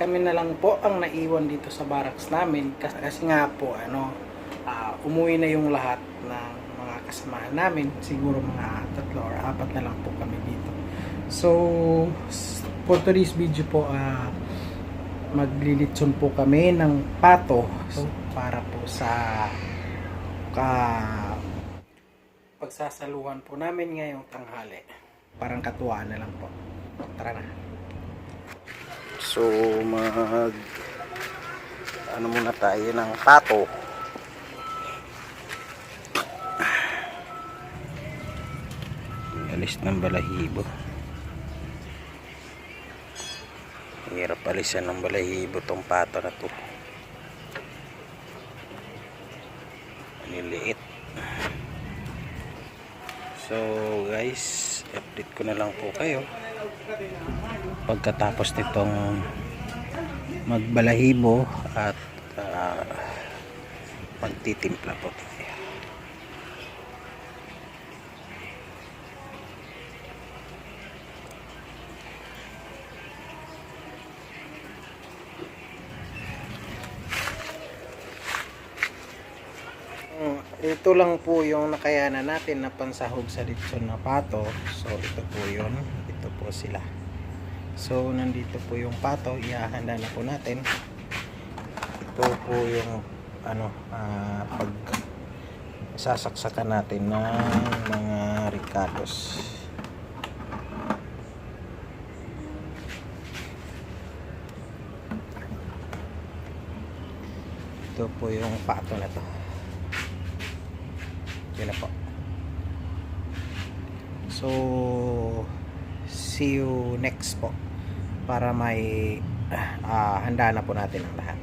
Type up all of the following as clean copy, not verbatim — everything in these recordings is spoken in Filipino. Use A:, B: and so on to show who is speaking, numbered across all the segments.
A: kami na lang po ang naiwan dito sa barracks namin kasi nga po umuwi na yung lahat ng mga kasamahan namin, siguro mga 3 or 4 na lang po kami dito. So for today's video po, maglilitson po kami ng pato para po sa pagsasaluhan po namin ngayong tanghali. Parang katuwaan na lang po. Tara na. So muna tayo ng pato. Alis ng balahibo. Hirap alisan ng balahibo tong pato na to. Niliit. So guys, update ko na lang po kayo pagkatapos nitong magbalahibo at magtitimpla po tayo. Ito lang po yung nakayanan natin na pansahog sa litson na pato. So ito po yun, ito po sila. So nandito po yung pato, ihahanda na po natin. Ito po yung pag sasaksakan natin ng mga ricados. Ito po yung pato na to. Yun na po. So see you next po para may handa na po natin ang lahat.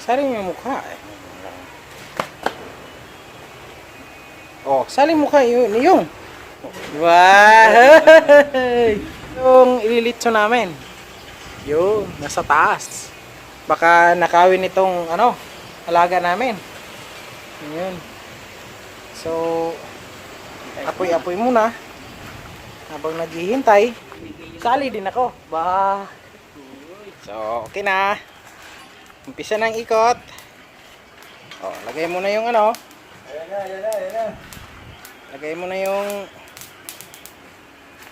A: Saling yung mukha eh. Oh, saling mukha yung. Wow! Yung ililitso namin. Yung nasa taas. Baka nakawin itong alaga namin. Yun. So apoy-apoy muna habang naghihintay. Sali din ako. Bah. So okay na. Umpisa ng ikot. Oh, lagay mo na yung Ayan na. Lagay mo na yung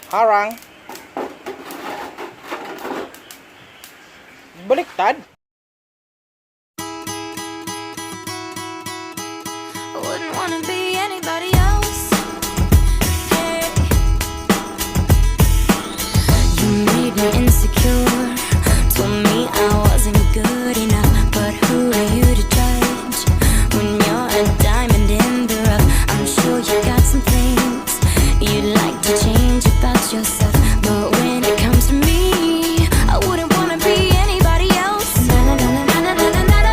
A: harang. Baliktad.
B: I wouldn't wanna be anybody else. Hey, you made me insecure. Told me I wasn't good enough. But who are you to judge when you're a diamond in the rough? I'm sure you got some things you'd like to change about yourself. But when it comes to me, I wouldn't wanna be anybody else. Na na na na na na na na na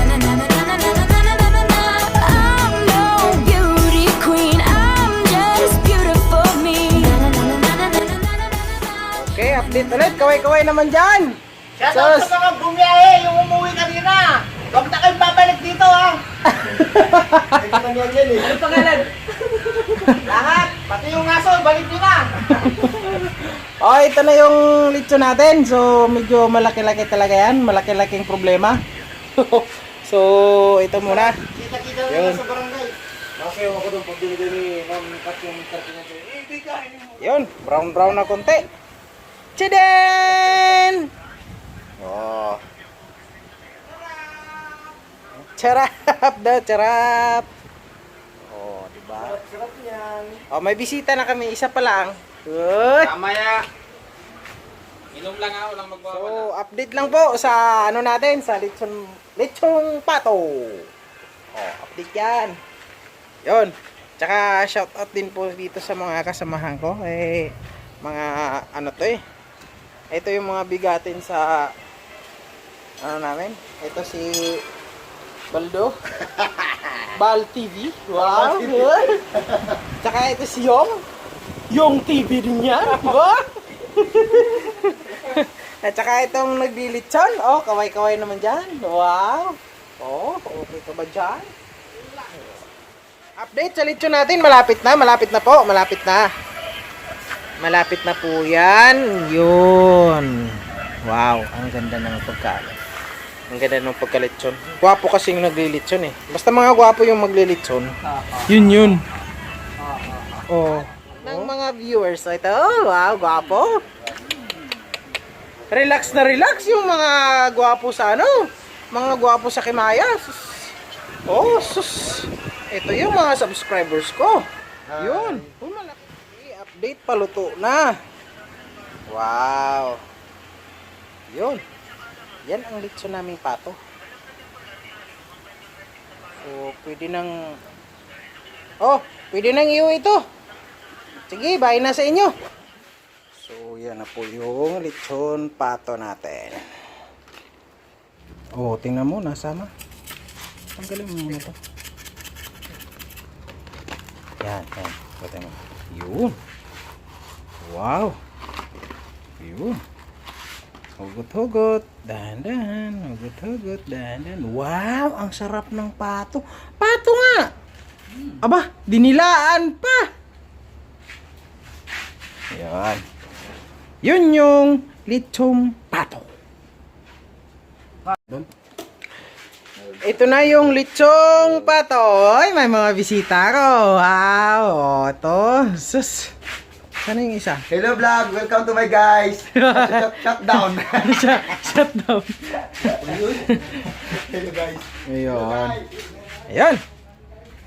B: na na na na na na na na na na. I'm no beauty queen, I'm just beautiful me. Na na na na na na na na na.
A: Okay, update ulit. Kaway-kaway naman dyan.
C: Shoutout sa mga bumiyahe, yung umuwi kanina. Huwag na kayong babalik dito, ha? Hindi pa niyan yan, eh. Ano pangalan? Lahat, pati yung aso, balik nyo na.
A: Oh, ito na yung litso natin. So, medyo malaki-laki talaga yan. Malaki-laking problema. So, ito muna.
C: Kita-kita na
A: Yun.
C: lang sa barangay. Masayaw ako doon pag binigay ni Ma'am Kat yung karton niya. Hindi ka,
A: Yun, brown-brown na konti. Tchadan! Oh. Charap daw, charap. Oh, diba?
C: sarap yan.
A: Oh, may bisita na kami, isa pa lang. Uy.
D: Mamaya. Inom lang ako lang magwawala.
A: So, update lang po sa ano natin, sa lechong pato. Oh, update yan. Yun. Tsaka shoutout din po dito sa mga kasamahan ko. Eh, mga ano to eh. Ito yung mga bigatin sa ano namin. Ito si Baldo. Bal TV. Wow. Tsaka ito si Yung TV din yan. Wow. At saka itong naglilitson. Oh, kaway-kaway naman dyan. Wow. Oh, okay ka ba dyan? Update sa lechon natin. Malapit na po. Malapit na po yan. Yun. Wow, ang ganda ng pagkain. Ang ganda ng pagkalechon. Gwapo kasi yung naglilitson eh. Basta mga gwapo yung maglilitson. Yun. Oh. Ng mga viewers. So ito, wow, gwapo. Relax na relax yung mga gwapo sa ano. Mga gwapo sa Kimaya. Sus. Oh, sus. Ito yung mga subscribers ko. Yun. Malaki. Update, paluto na. Wow. Yun. Yan ang litso naming pato. So, pwede nang... Oh, pwede nang iuwi ito. Sige, bye na sa inyo. So, yan na po yung lechon pato natin. Oh, tingnan mo, nasama. Tanggalin mo muna ito. Yan. Tingnan mo. Yun. Wow. Yun. Hugot-hugot. Dahan-dahan. Hugot-hugot. Dahan-dahan. Wow, ang sarap ng pato. Pato nga! Aba, dinilaan pa! Yan. Yun yung lechong pato. Ito na yung lechong pato. Ay, may mga bisita ko. Wow. O, ito. Sus. Sana yung isa?
C: Hello vlog, welcome to my guys. Shut down.
A: Shut down.
C: Hello guys.
A: Ayun. Ayun.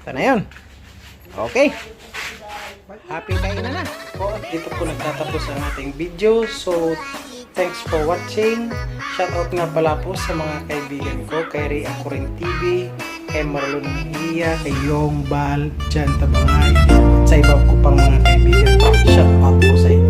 A: Ito na yun. Okay. Happy kain na. Dito po nagtatapos ang ating video. So, thanks for watching. Shoutout nga pala po sa mga kaibigan ko. Kay Ray Akuring TV, kay Marlon Mejia, kay Yong Bal, Jan Tabangay, sa iba ko pang mga kaibigan. Shoutout po sa inyo.